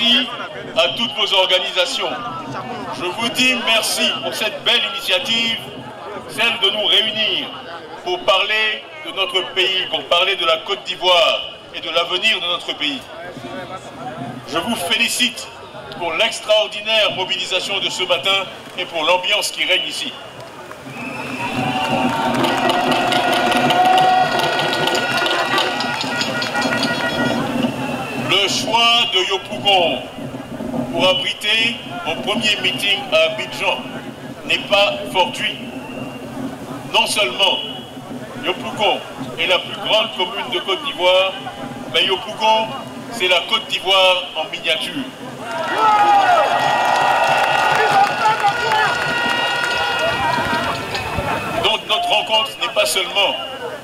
merci à toutes vos organisations. Je vous dis merci pour cette belle initiative, celle de nous réunir pour parler de notre pays, pour parler de la Côte d'Ivoire et de l'avenir de notre pays. Je vous félicite pour l'extraordinaire mobilisation de ce matin et pour l'ambiance qui règne ici. Le choix de Yopougon pour abriter mon premier meeting à Abidjan n'est pas fortuit. Non seulement Yopougon est la plus grande commune de Côte d'Ivoire, mais Yopougon, c'est la Côte d'Ivoire en miniature. Donc notre rencontre n'est pas seulement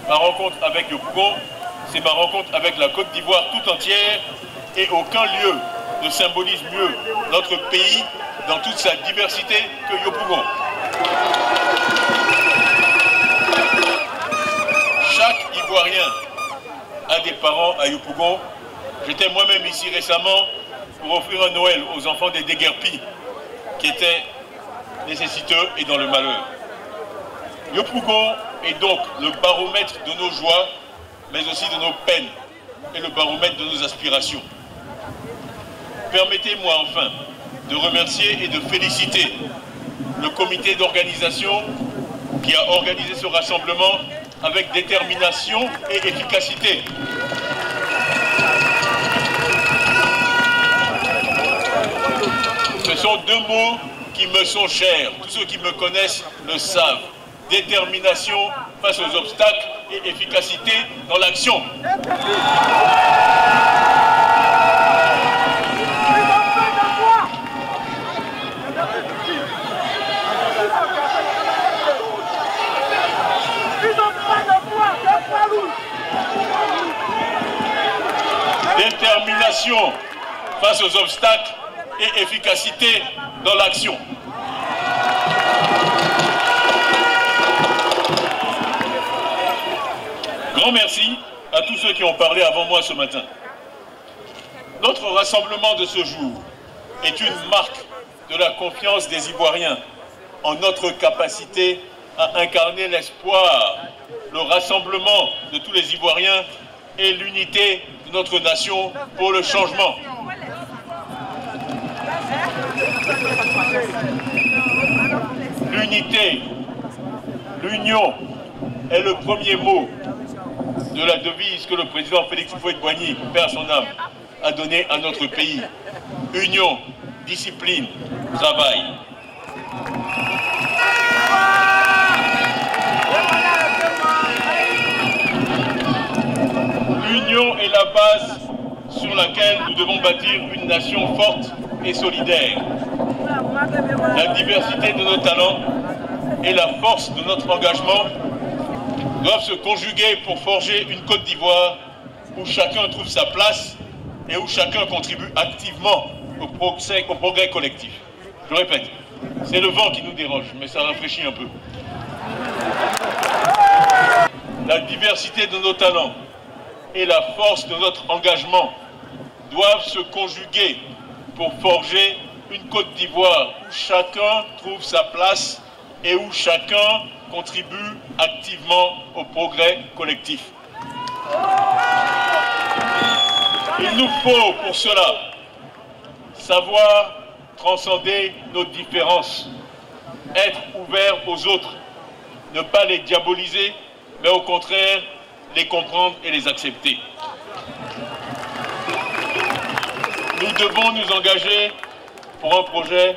ma rencontre avec Yopougon, c'est ma rencontre avec la Côte d'Ivoire tout entière, et aucun lieu ne symbolise mieux notre pays dans toute sa diversité que Yopougon. Chaque Ivoirien a des parents à Yopougon. J'étais moi-même ici récemment pour offrir un Noël aux enfants des déguerpis qui étaient nécessiteux et dans le malheur. Yopougon est donc le baromètre de nos joies, mais aussi de nos peines et le baromètre de nos aspirations. Permettez-moi enfin de remercier et de féliciter le comité d'organisation qui a organisé ce rassemblement avec détermination et efficacité. Ce sont deux mots qui me sont chers. Tous ceux qui me connaissent le savent. Détermination face aux obstacles et efficacité dans l'action. Détermination face aux obstacles et efficacité dans l'action. Grand merci à tous ceux qui ont parlé avant moi ce matin. Notre rassemblement de ce jour est une marque de la confiance des Ivoiriens en notre capacité à incarner l'espoir, le rassemblement de tous les Ivoiriens et l'unité de notre nation pour le changement. L'unité, l'union est le premier mot de la devise que le président Félix Houphouët-Boigny, paix à son âme, a donnée à notre pays. Union, discipline, travail. L'union est la base sur laquelle nous devons bâtir une nation forte et solidaire. La diversité de nos talents et la force de notre engagement doivent se conjuguer pour forger une Côte d'Ivoire où chacun trouve sa place et où chacun contribue activement au progrès collectif. Je répète, c'est le vent qui nous dérange, mais ça rafraîchit un peu. La diversité de nos talents et la force de notre engagement doivent se conjuguer pour forger une Côte d'Ivoire où chacun trouve sa place et où chacun contribue activement au progrès collectif. Il nous faut pour cela savoir transcender nos différences, être ouvert aux autres, ne pas les diaboliser, mais au contraire les comprendre et les accepter. Nous devons nous engager pour un projet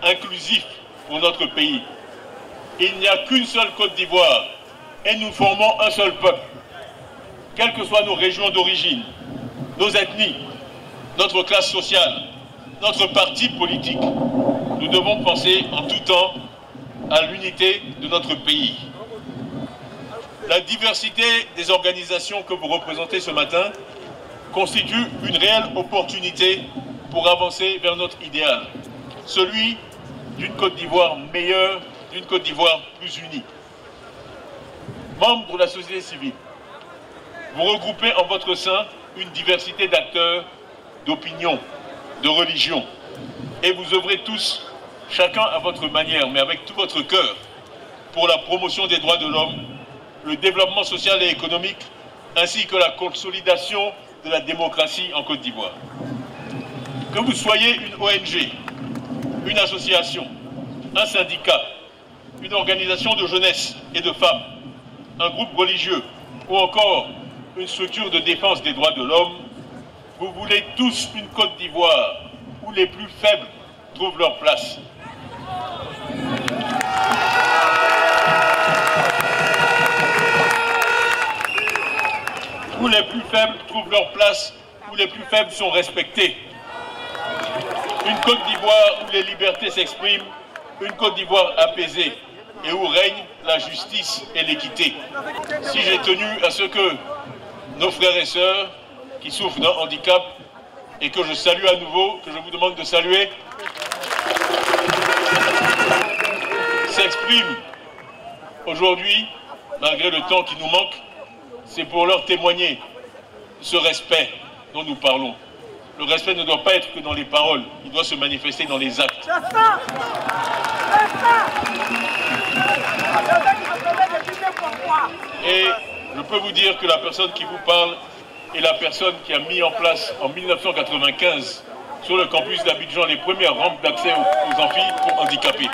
inclusif pour notre pays. Il n'y a qu'une seule Côte d'Ivoire et nous formons un seul peuple. Quelles que soient nos régions d'origine, nos ethnies, notre classe sociale, notre parti politique, nous devons penser en tout temps à l'unité de notre pays. La diversité des organisations que vous représentez ce matin constitue une réelle opportunité pour avancer vers notre idéal, celui d'une Côte d'Ivoire meilleure, d'une Côte d'Ivoire plus unie. Membres de la société civile, vous regroupez en votre sein une diversité d'acteurs, d'opinions, de religion. Et vous œuvrez tous, chacun à votre manière, mais avec tout votre cœur, pour la promotion des droits de l'homme, le développement social et économique, ainsi que la consolidation de la démocratie en Côte d'Ivoire. Que vous soyez une ONG, une association, un syndicat, une organisation de jeunesse et de femmes, un groupe religieux ou encore une structure de défense des droits de l'homme, vous voulez tous une Côte d'Ivoire où les plus faibles trouvent leur place. Où les plus faibles trouvent leur place, où les plus faibles sont respectés. Une Côte d'Ivoire où les libertés s'expriment, une Côte d'Ivoire apaisée et où règne la justice et l'équité. Si j'ai tenu à ce que nos frères et sœurs qui souffrent d'un handicap et que je salue à nouveau, que je vous demande de saluer, s'expriment aujourd'hui, malgré le temps qui nous manque, c'est pour leur témoigner ce respect dont nous parlons. Le respect ne doit pas être que dans les paroles, il doit se manifester dans les actes. Et je peux vous dire que la personne qui vous parle est la personne qui a mis en place en 1995 sur le campus d'Abidjan les premières rampes d'accès aux amphis pour handicapés.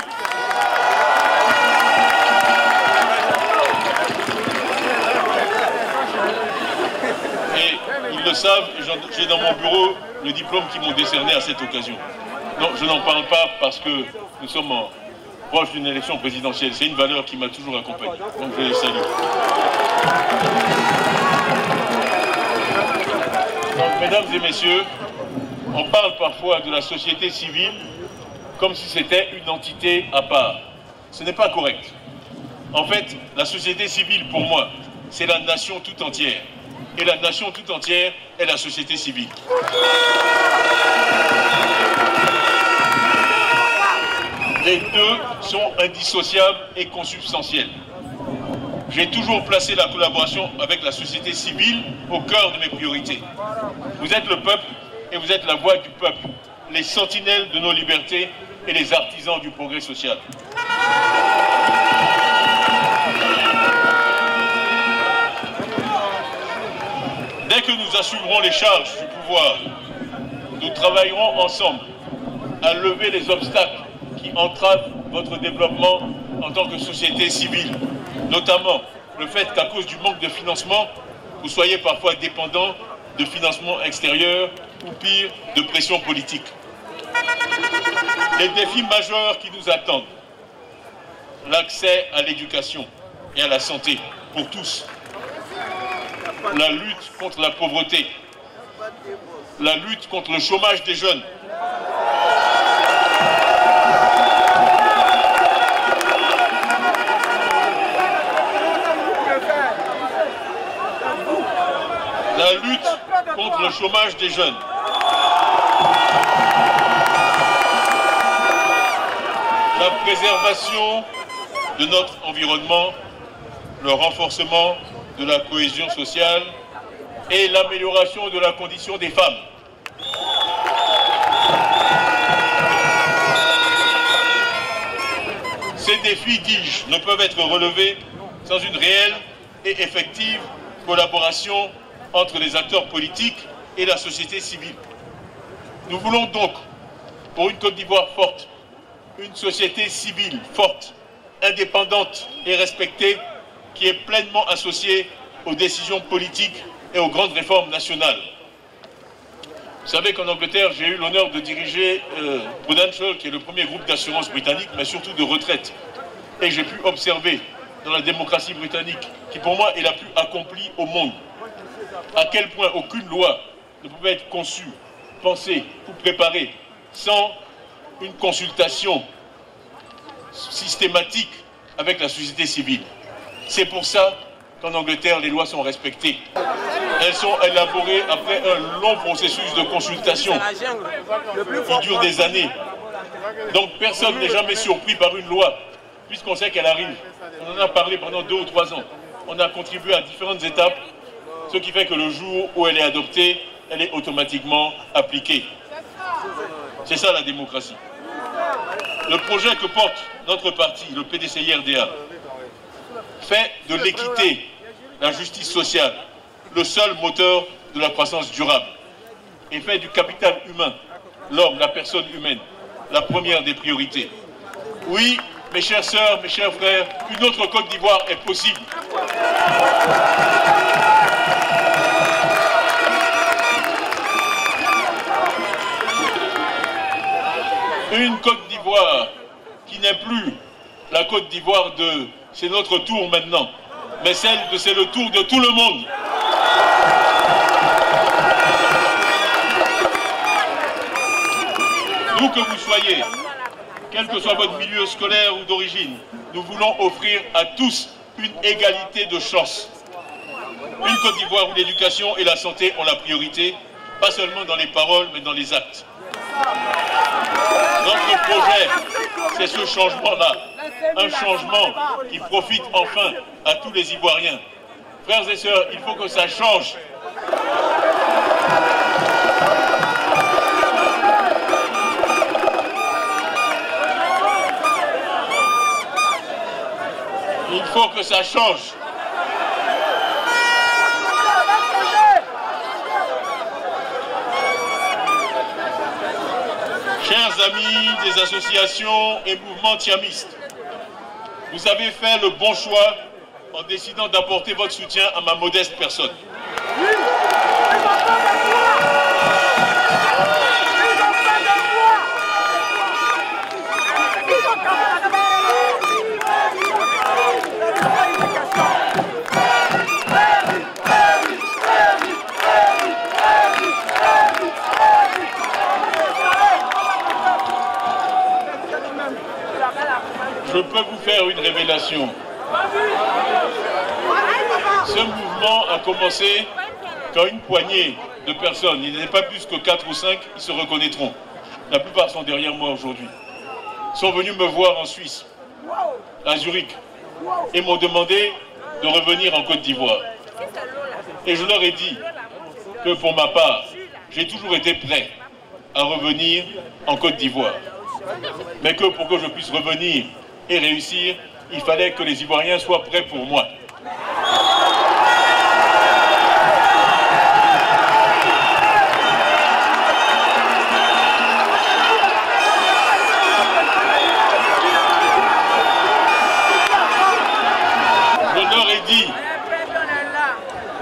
Et ils le savent, j'ai dans mon bureau le diplôme qu'ils m'ont décerné à cette occasion. Non, je n'en parle pas parce que nous sommes proche d'une élection présidentielle. C'est une valeur qui m'a toujours accompagné. Donc je les salue. Donc, mesdames et messieurs, on parle parfois de la société civile comme si c'était une entité à part. Ce n'est pas correct. En fait, la société civile, pour moi, c'est la nation tout entière. Et la nation tout entière est la société civile. Les deux sont indissociables et consubstantiels. J'ai toujours placé la collaboration avec la société civile au cœur de mes priorités. Vous êtes le peuple et vous êtes la voix du peuple, les sentinelles de nos libertés et les artisans du progrès social. Dès que nous assumerons les charges du pouvoir, nous travaillerons ensemble à lever les obstacles qui entravent votre développement en tant que société civile. Notamment le fait qu'à cause du manque de financement, vous soyez parfois dépendants de financement extérieur ou pire, de pression politique. Les défis majeurs qui nous attendent, l'accès à l'éducation et à la santé pour tous, la lutte contre la pauvreté, la lutte contre le chômage des jeunes, la lutte contre le chômage des jeunes, la préservation de notre environnement, le renforcement de la cohésion sociale et l'amélioration de la condition des femmes. Ces défis, dis-je, ne peuvent être relevés sans une réelle et effective collaboration entre les acteurs politiques et la société civile. Nous voulons donc, pour une Côte d'Ivoire forte, une société civile forte, indépendante et respectée, qui est pleinement associée aux décisions politiques et aux grandes réformes nationales. Vous savez qu'en Angleterre, j'ai eu l'honneur de diriger Prudential, qui est le premier groupe d'assurance britannique, mais surtout de retraite. Et j'ai pu observer dans la démocratie britannique, qui pour moi est la plus accomplie au monde, à quel point aucune loi ne pouvait être conçue, pensée ou préparée sans une consultation systématique avec la société civile. C'est pour ça qu'en Angleterre, les lois sont respectées. Elles sont élaborées après un long processus de consultation qui dure des années. Donc personne n'est jamais surpris par une loi, puisqu'on sait qu'elle arrive. On en a parlé pendant 2 ou 3 ans. On a contribué à différentes étapes, ce qui fait que le jour où elle est adoptée, elle est automatiquement appliquée. C'est ça la démocratie. Le projet que porte notre parti, le PDCI-RDA, fait de l'équité, la justice sociale, le seul moteur de la croissance durable, et fait du capital humain, l'homme, la personne humaine, la première des priorités. Oui, mes chères sœurs, mes chers frères, une autre Côte d'Ivoire est possible. Une Côte d'Ivoire qui n'est plus la Côte d'Ivoire de « c'est notre tour maintenant », mais celle de « c'est le tour de tout le monde ». D'où que vous soyez, quel que soit votre milieu scolaire ou d'origine, nous voulons offrir à tous une égalité de chance. Une Côte d'Ivoire où l'éducation et la santé ont la priorité, pas seulement dans les paroles, mais dans les actes. Notre projet, c'est ce changement-là, un changement qui profite enfin à tous les Ivoiriens. Frères et sœurs, il faut que ça change. Il faut que ça change. Chers amis des associations et mouvements tiamistes, vous avez fait le bon choix en décidant d'apporter votre soutien à ma modeste personne. Je peux vous faire une révélation. Ce mouvement a commencé quand une poignée de personnes, il n'est pas plus que 4 ou 5, ils se reconnaîtront. La plupart sont derrière moi aujourd'hui. Sont venus me voir en Suisse, à Zurich, et m'ont demandé de revenir en Côte d'Ivoire. Et je leur ai dit que pour ma part, j'ai toujours été prêt à revenir en Côte d'Ivoire. Mais que pour que je puisse revenir et réussir, il fallait que les Ivoiriens soient prêts pour moi.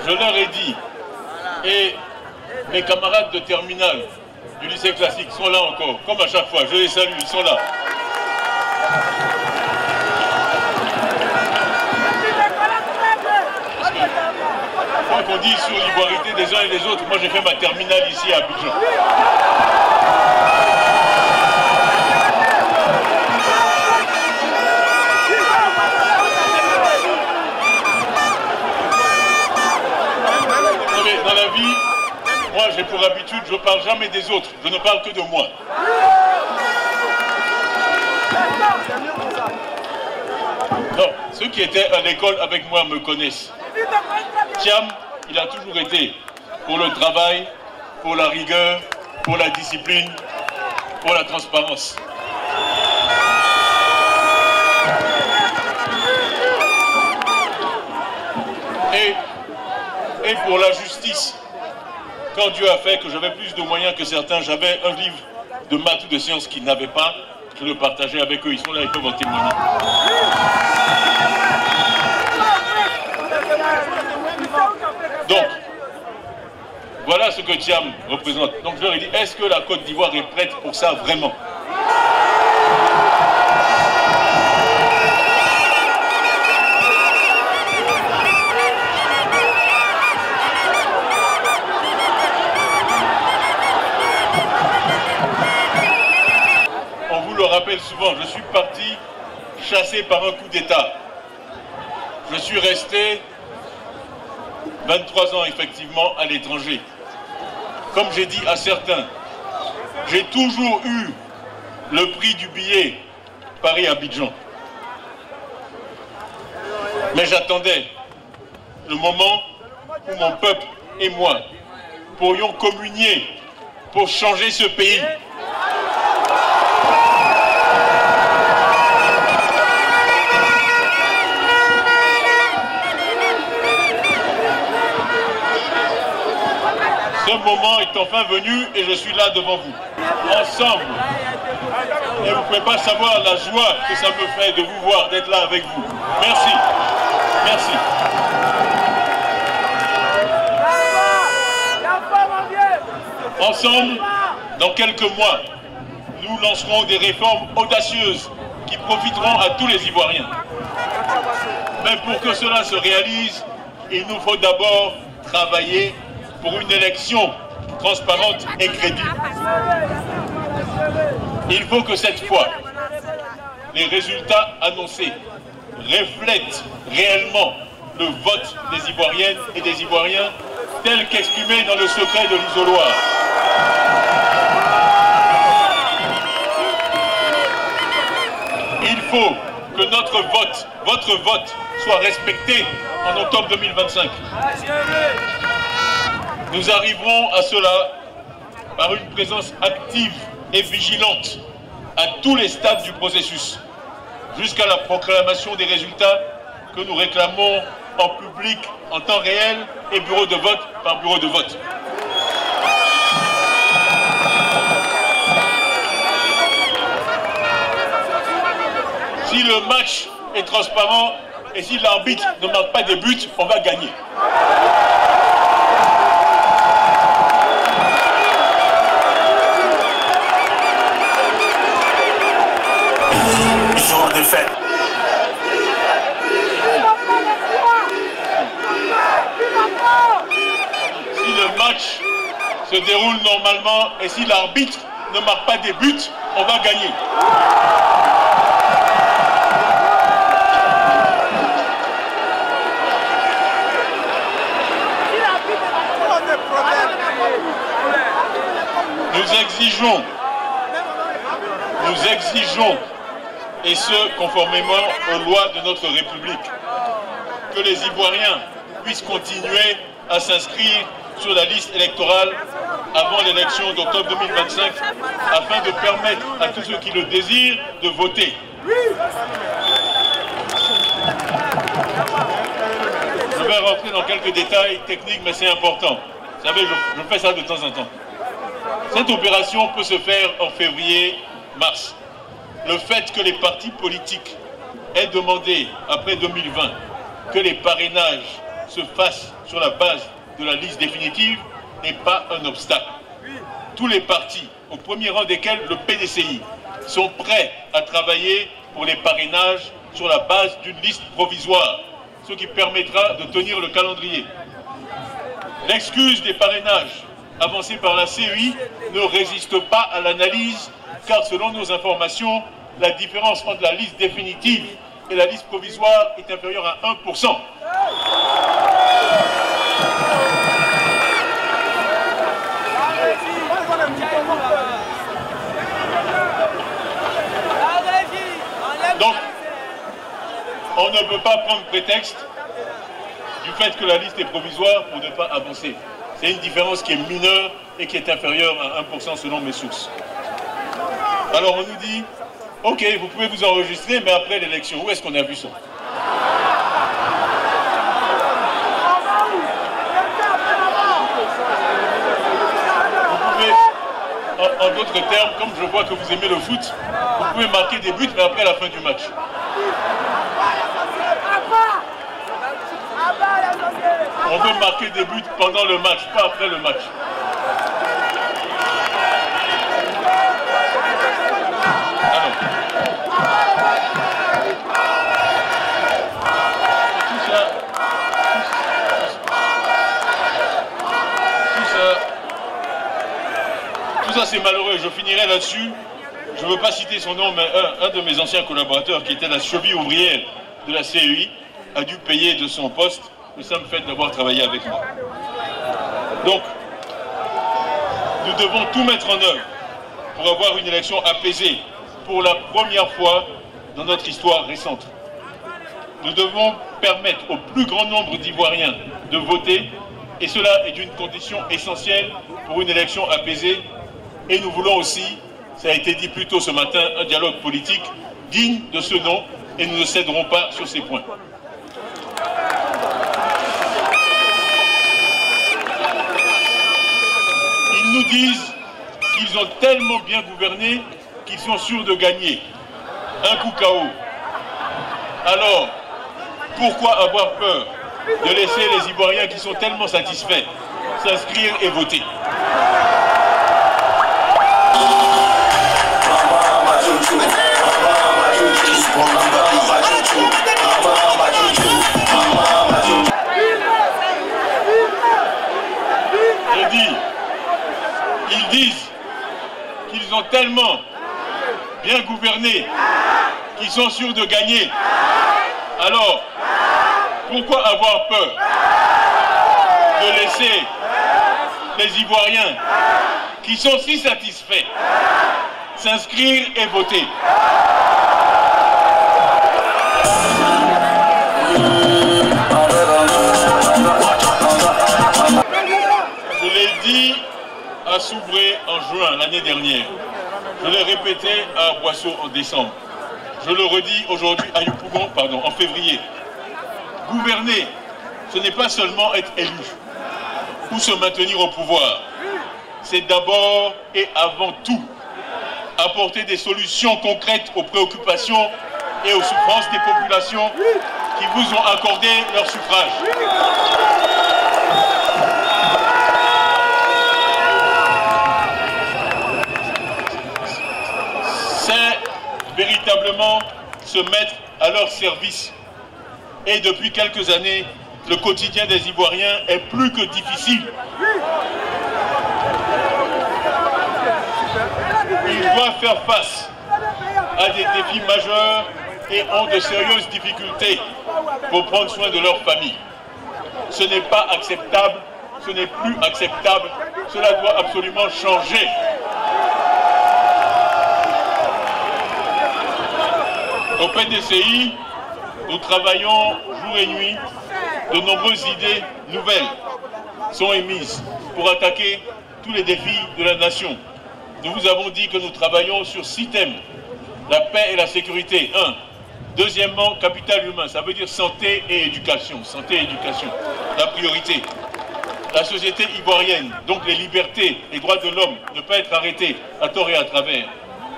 Je leur ai dit, et mes camarades de terminale du lycée classique sont là encore, comme à chaque fois, je les salue, ils sont là. Quoi qu'on dise sur l'ivoirité des uns et des autres, moi j'ai fait ma terminale ici à Abidjan. Dans la vie, moi j'ai pour habitude, je ne parle jamais des autres, je ne parle que de moi. Non, ceux qui étaient à l'école avec moi me connaissent. Thiam, il a toujours été pour le travail, pour la rigueur, pour la discipline, pour la transparence. Et pour la justice. Quand Dieu a fait que j'avais plus de moyens que certains, j'avais un livre de maths ou de sciences qu'ils n'avaient pas, je le partageais avec eux, ils sont là, ils peuvent en témoigner. Donc, voilà ce que Thiam représente. Donc je leur ai dit, est-ce que la Côte d'Ivoire est prête pour ça vraiment ? On vous le rappelle souvent, je suis parti chassé par un coup d'État. Je suis resté 23 ans effectivement à l'étranger. Comme j'ai dit à certains, j'ai toujours eu le prix du billet Paris-Abidjan. Mais j'attendais le moment où mon peuple et moi pourrions communier pour changer ce pays. moment est enfin venu et je suis là devant vous, ensemble. Et vous ne pouvez pas savoir la joie que ça me fait de vous voir, d'être là avec vous. Merci. Merci. Ensemble, dans quelques mois, nous lancerons des réformes audacieuses qui profiteront à tous les Ivoiriens. Mais pour que cela se réalise, il nous faut d'abord travailler pour une élection transparente et crédible. Il faut que cette fois, les résultats annoncés reflètent réellement le vote des Ivoiriennes et des Ivoiriens tel qu'exprimé dans le secret de l'isoloir. Il faut que notre vote, votre vote, soit respecté en octobre 2025. Nous arriverons à cela par une présence active et vigilante à tous les stades du processus, jusqu'à la proclamation des résultats que nous réclamons en public, en temps réel et bureau de vote par bureau de vote. Si le match est transparent et si l'arbitre ne marque pas des buts, on va gagner. Jour de fête. Si le match se déroule normalement et si l'arbitre ne marque pas des buts, on va gagner. Nous exigeons, et ce conformément aux lois de notre République, que les Ivoiriens puissent continuer à s'inscrire sur la liste électorale avant l'élection d'octobre 2025, afin de permettre à tous ceux qui le désirent de voter. Je vais rentrer dans quelques détails techniques, mais c'est important. Vous savez, je fais ça de temps en temps. Cette opération peut se faire en février-mars. Le fait que les partis politiques aient demandé, après 2020, que les parrainages se fassent sur la base de la liste définitive n'est pas un obstacle. Tous les partis, au premier rang desquels le PDCI, sont prêts à travailler pour les parrainages sur la base d'une liste provisoire, ce qui permettra de tenir le calendrier. L'excuse des parrainages avancée par la CEI ne résiste pas à l'analyse, car selon nos informations, la différence entre la liste définitive et la liste provisoire est inférieure à 1%. Donc, on ne peut pas prendre prétexte du fait que la liste est provisoire pour ne pas avancer. C'est une différence qui est mineure et qui est inférieure à 1% selon mes sources. Alors on nous dit, ok, vous pouvez vous enregistrer, mais après l'élection, où est-ce qu'on a vu ça? Vous pouvez, en d'autres termes, comme je vois que vous aimez le foot, vous pouvez marquer des buts, mais après la fin du match. On veut marquer des buts pendant le match, pas après le match. Tout ça c'est malheureux, je finirai là-dessus. Je ne veux pas citer son nom, mais un de mes anciens collaborateurs qui était la cheville ouvrière de la CEI a dû payer de son poste le simple fait d'avoir travaillé avec moi. Donc, nous devons tout mettre en œuvre pour avoir une élection apaisée pour la première fois dans notre histoire récente. Nous devons permettre au plus grand nombre d'Ivoiriens de voter, et cela est une condition essentielle pour une élection apaisée. Et nous voulons aussi, ça a été dit plus tôt ce matin, un dialogue politique digne de ce nom, et nous ne céderons pas sur ces points. ont tellement bien gouverné qu'ils sont sûrs de gagner. Un coup KO. Alors, pourquoi avoir peur de laisser les Ivoiriens qui sont tellement satisfaits s'inscrire et voter? Je dis, ils disent qu'ils ont tellement bien gouverné qu'ils sont sûrs de gagner. Alors, pourquoi avoir peur de laisser les Ivoiriens qui sont si satisfaits s'inscrire et voter? Je l'ai dit à Soubré en juin l'année dernière. Je l'ai répété à Boisseau en décembre. Je le redis aujourd'hui à Yopougon, pardon, en février. Gouverner, ce n'est pas seulement être élu ou se maintenir au pouvoir. C'est d'abord et avant tout apporter des solutions concrètes aux préoccupations et aux souffrances des populations qui vous ont accordé leur suffrage. C'est véritablement se mettre à leur service. Et depuis quelques années, le quotidien des Ivoiriens est plus que difficile. Ils doivent faire face à des défis majeurs et ont de sérieuses difficultés pour prendre soin de leur famille. Ce n'est pas acceptable, ce n'est plus acceptable, cela doit absolument changer. Au PDCI, nous travaillons jour et nuit, de nombreuses idées nouvelles sont émises pour attaquer tous les défis de la nation. Nous vous avons dit que nous travaillons sur 6 thèmes. La paix et la sécurité, 1. Deuxièmement, capital humain, ça veut dire santé et éducation. Santé et éducation, la priorité. La société ivoirienne, donc les libertés, les droits de l'homme, ne pas être arrêté à tort et à travers.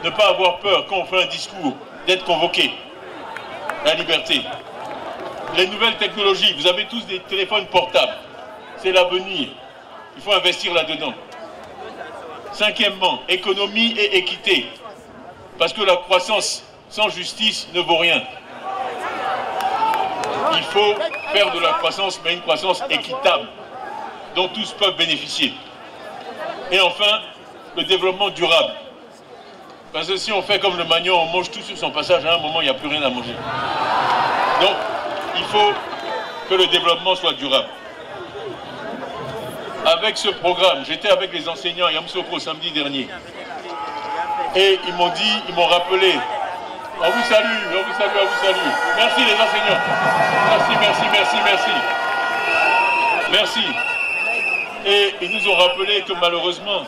Ne pas avoir peur quand on fait un discours, d'être convoqué. La liberté. Les nouvelles technologies, vous avez tous des téléphones portables. C'est l'avenir. Il faut investir là-dedans. 5e, économie et équité. Parce que la croissance sans justice ne vaut rien. Il faut faire de la croissance, mais une croissance équitable, dont tous peuvent bénéficier. Et enfin, le développement durable. Parce que si on fait comme le Magnon, on mange tout sur son passage, à un moment, il n'y a plus rien à manger. Donc, il faut que le développement soit durable. Avec ce programme, j'étais avec les enseignants à Yamoussoukro samedi dernier. Et ils m'ont dit, ils m'ont rappelé, on vous salue, on vous salue, on vous salue. Merci les enseignants. Merci, merci, merci, merci. Merci. Et ils nous ont rappelé que malheureusement,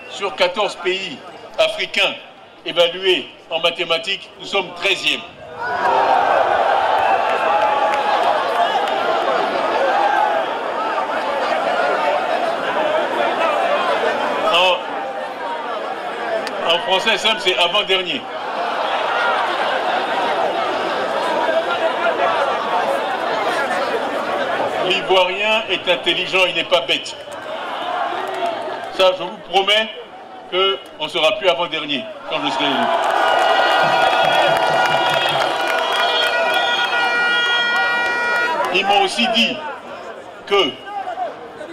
sur 14 pays africains évalués en mathématiques, nous sommes 13e. En français simple, c'est avant-dernier. L'Ivoirien est intelligent, il n'est pas bête. Ça, je vous promets qu'on ne sera plus avant-dernier quand je serai élu. Ils m'ont aussi dit que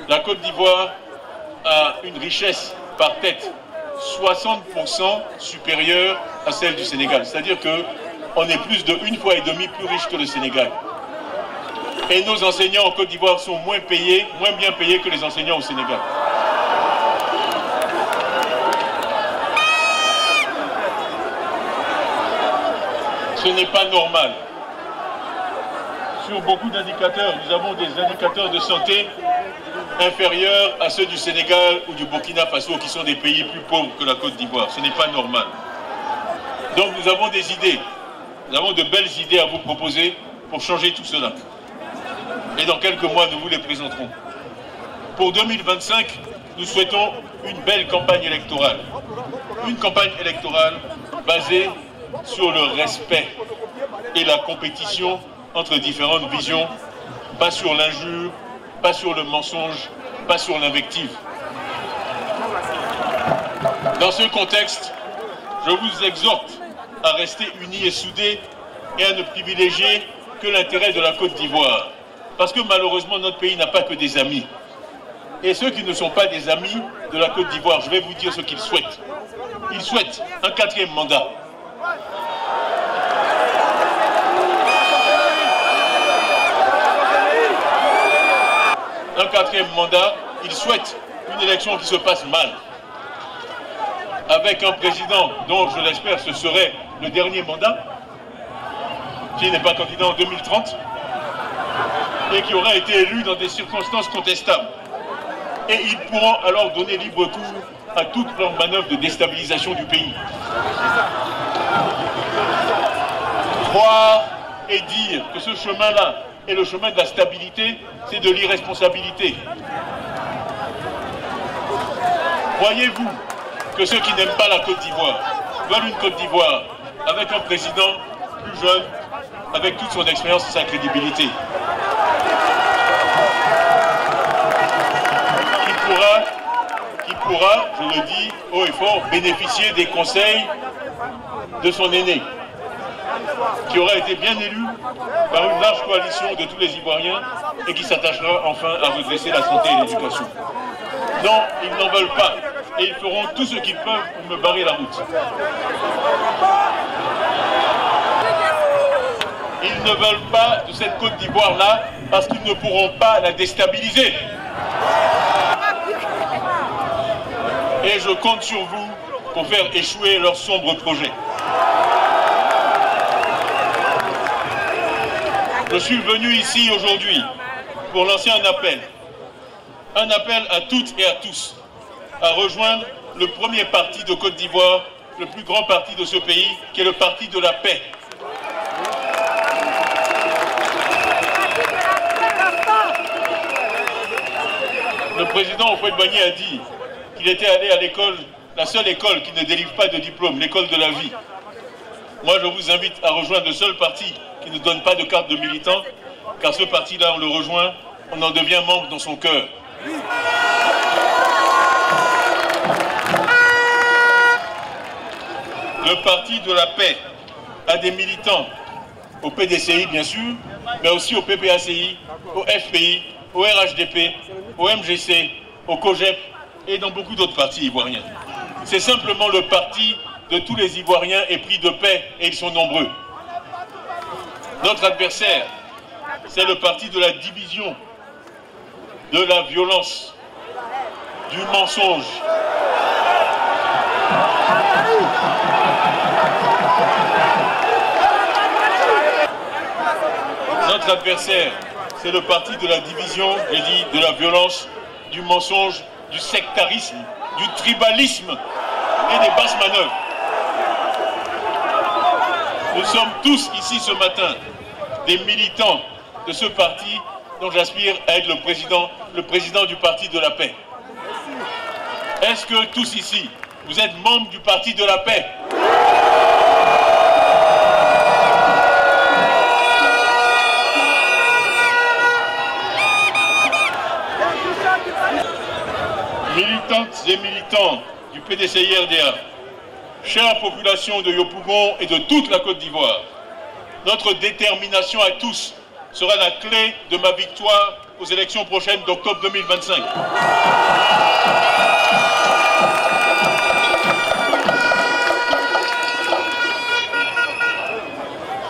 la Côte d'Ivoire a une richesse par tête 60% supérieure à celle du Sénégal. C'est-à-dire qu'on est plus de 1,5 fois plus riche que le Sénégal. Et nos enseignants en Côte d'Ivoire sont moins bien payés que les enseignants au Sénégal. Ce n'est pas normal. Sur beaucoup d'indicateurs, nous avons des indicateurs de santé inférieurs à ceux du Sénégal ou du Burkina Faso, qui sont des pays plus pauvres que la Côte d'Ivoire. Ce n'est pas normal. Donc nous avons des idées, nous avons de belles idées à vous proposer pour changer tout cela. Et dans quelques mois, nous vous les présenterons. Pour 2025, nous souhaitons une belle campagne électorale. une campagne électorale basée sur le respect et la compétition entre différentes visions, pas sur l'injure, pas sur le mensonge, pas sur l'invective. Dans ce contexte, je vous exhorte à rester unis et soudés et à ne privilégier que l'intérêt de la Côte d'Ivoire. Parce que malheureusement, notre pays n'a pas que des amis. Et ceux qui ne sont pas des amis de la Côte d'Ivoire, je vais vous dire ce qu'ils souhaitent. Ils souhaitent un 4e mandat. Un 4e mandat, ils souhaitent une élection qui se passe mal. Avec un président dont, je l'espère, ce serait le dernier mandat, qui n'est pas candidat en 2030, et qui aura été élu dans des circonstances contestables. Et ils pourront alors donner libre cours à toute leur manœuvre de déstabilisation du pays. Croire et dire que ce chemin-là est le chemin de la stabilité, c'est de l'irresponsabilité. Voyez-vous que ceux qui n'aiment pas la Côte d'Ivoire veulent une Côte d'Ivoire avec un président plus jeune, avec toute son expérience et sa crédibilité, qui pourra, je le dis haut et fort, bénéficier des conseils de son aîné, qui aura été bien élu par une large coalition de tous les Ivoiriens et qui s'attachera enfin à redresser la santé et l'éducation. Non, ils n'en veulent pas et ils feront tout ce qu'ils peuvent pour me barrer la route. Ils ne veulent pas de cette Côte d'Ivoire-là parce qu'ils ne pourront pas la déstabiliser. Et je compte sur vous pour faire échouer leurs sombres projets. Je suis venu ici aujourd'hui pour lancer un appel à toutes et à tous, à rejoindre le premier parti de Côte d'Ivoire, le plus grand parti de ce pays, qui est le parti de la paix. Le président Houphouët-Boigny a dit qu'il était allé à l'école, la seule école qui ne délivre pas de diplôme, l'école de la vie. Moi, je vous invite à rejoindre le seul parti qui ne donne pas de carte de militant, car ce parti-là, on le rejoint, on en devient membre dans son cœur. Le parti de la paix a des militants au PDCI, bien sûr, mais aussi au PPACI, au FPI, au RHDP, au MGC, au COGEP et dans beaucoup d'autres partis ivoiriens. C'est simplement le parti de tous les Ivoiriens épris de paix, et ils sont nombreux. Notre adversaire, c'est le parti de la division, de la violence, du mensonge. Notre adversaire, c'est le parti de la division, j'ai dit, de la violence, du mensonge, du sectarisme, du tribalisme et des basses manœuvres. Nous sommes tous ici ce matin des militants de ce parti dont j'aspire à être le président du parti de la paix. Est-ce que tous ici, vous êtes membres du parti de la paix? Militantes et militants du PDCI-RDA, chère population de Yopougon et de toute la Côte d'Ivoire, notre détermination à tous sera la clé de ma victoire aux élections prochaines d'octobre 2025.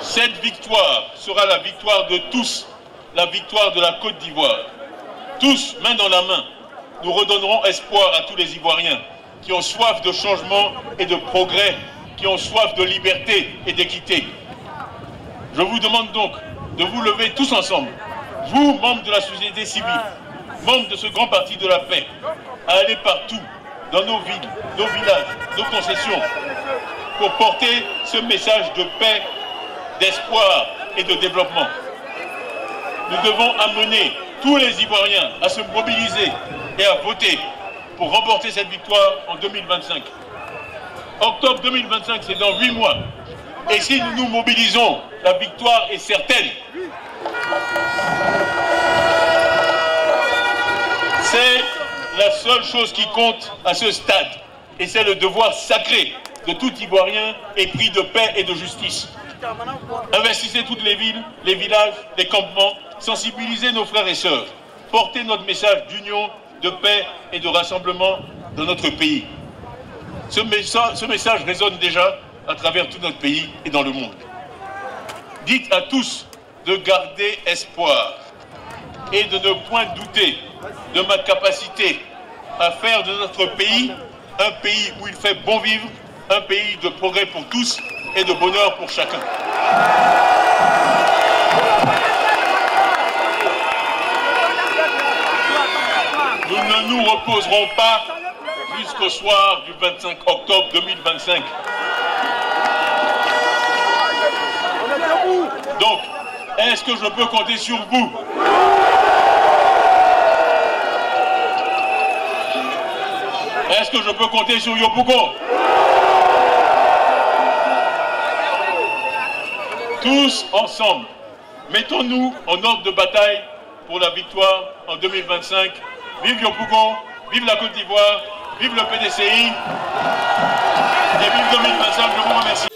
Cette victoire sera la victoire de tous, la victoire de la Côte d'Ivoire. Tous, main dans la main, nous redonnerons espoir à tous les Ivoiriens qui ont soif de changement et de progrès, qui ont soif de liberté et d'équité. Je vous demande donc de vous lever tous ensemble, vous, membres de la société civile, membres de ce grand parti de la paix, à aller partout, dans nos villes, nos villages, nos concessions, pour porter ce message de paix, d'espoir et de développement. Nous devons amener tous les Ivoiriens à se mobiliser et à voter pour remporter cette victoire en 2025. Octobre 2025, c'est dans 8 mois. Et si nous nous mobilisons, la victoire est certaine. C'est la seule chose qui compte à ce stade. Et c'est le devoir sacré de tout Ivoirien épris de paix et de justice. Investissez toutes les villes, les villages, les campements, sensibilisez nos frères et sœurs, portez notre message d'union, de paix et de rassemblement dans notre pays. Ce message résonne déjà à travers tout notre pays et dans le monde. Dites à tous de garder espoir et de ne point douter de ma capacité à faire de notre pays un pays où il fait bon vivre, un pays de progrès pour tous et de bonheur pour chacun. Nous ne nous reposerons pas jusqu'au soir du 25 octobre 2025. Donc, est-ce que je peux compter sur vous? Est-ce que je peux compter sur Yopougon? Tous ensemble, mettons-nous en ordre de bataille pour la victoire en 2025. Vive Yopougon, vive la Côte d'Ivoire, vive le PDCI et vive 2025. Je vous remercie.